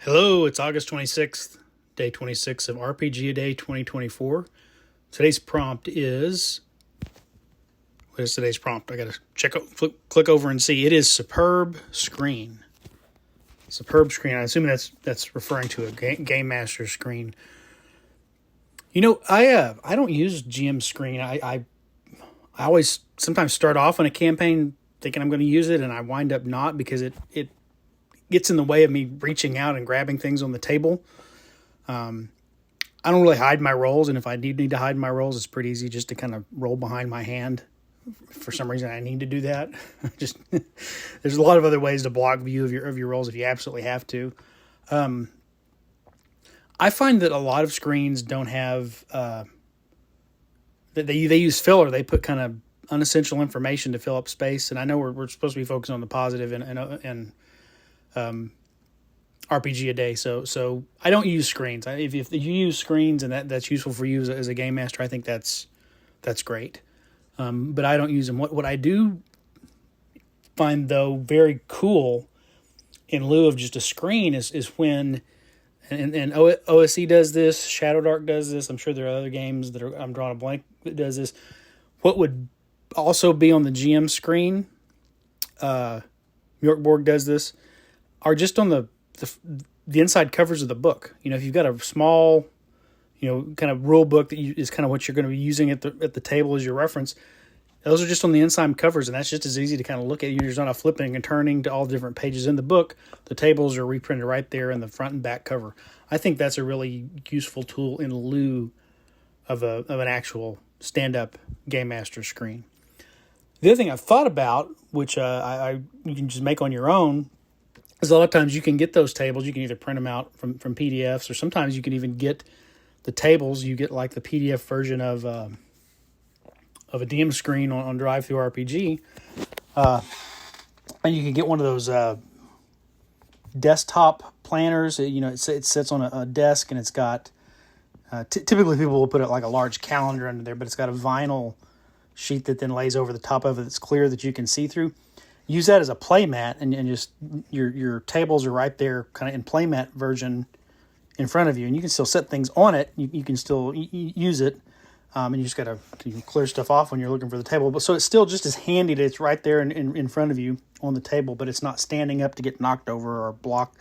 Hello, it's August 26th, day 26 of RPGaDay 2024. Today's prompt is... What is today's prompt? I got to click over and see. It is superb screen. Superb screen. I assume that's referring to a Game Master screen. You know, I don't use GM screen. I always sometimes start off on a campaign thinking I'm going to use it, and I wind up not because it gets in the way of me reaching out and grabbing things on the table. I don't really hide my rolls, and if I need to hide my rolls, it's pretty easy just to kind of roll behind my hand. For some reason, I need to do that. Just there's a lot of other ways to block view of your rolls if you absolutely have to. I find that a lot of screens don't have that they use filler. They put kind of unessential information to fill up space, and I know we're supposed to be focusing on the positive and RPGaDay. So I don't use screens. If you use screens and that's useful for you as a game master, I think that's great. But I don't use them. What I do find, though, very cool in lieu of just a screen is when, and OSE does this, Shadow Dark does this, I'm sure there are other games that I'm drawing a blank that does this. What would also be on the GM screen, Yorkborg does this, are just on the inside covers of the book. You know, if you've got a small, kind of rule book that is kind of what you're going to be using at the table as your reference, those are just on the inside covers, and that's just as easy to kind of look at. There's not a flipping and turning to all different pages in the book. The tables are reprinted right there in the front and back cover. I think that's a really useful tool in lieu of an actual stand-up Game Master screen. The other thing I've thought about, which you can just make on your own, is a lot of times you can get those tables. You can either print them out from PDFs, or sometimes you can even get the tables. You get like the PDF version of a DM screen on Drive-Thru-RPG, and you can get one of those desktop planners. It sits on a desk, and it's got typically people will put it like a large calendar under there, but it's got a vinyl sheet that then lays over the top of it that's clear that you can see through. Use that as a playmat, and just your tables are right there, kind of in playmat version in front of you, and you can still set things on it. You can still use it, and you just got to clear stuff off when you're looking for the table. But so it's still just as handy that it's right there in front of you on the table, but it's not standing up to get knocked over or block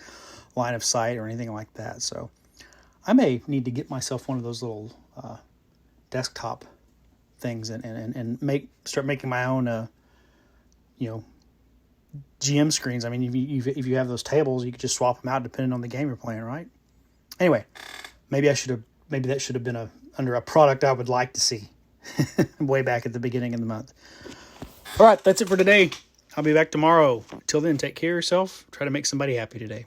line of sight or anything like that. So I may need to get myself one of those little desktop things and start making my own GM screens. I mean, if you have those tables, you could just swap them out depending on the game you're playing, right? Anyway, maybe that should have been under a product I would like to see way back at the beginning of the month. All right, that's it for today. I'll be back tomorrow. Until then, take care of yourself. Try to make somebody happy today.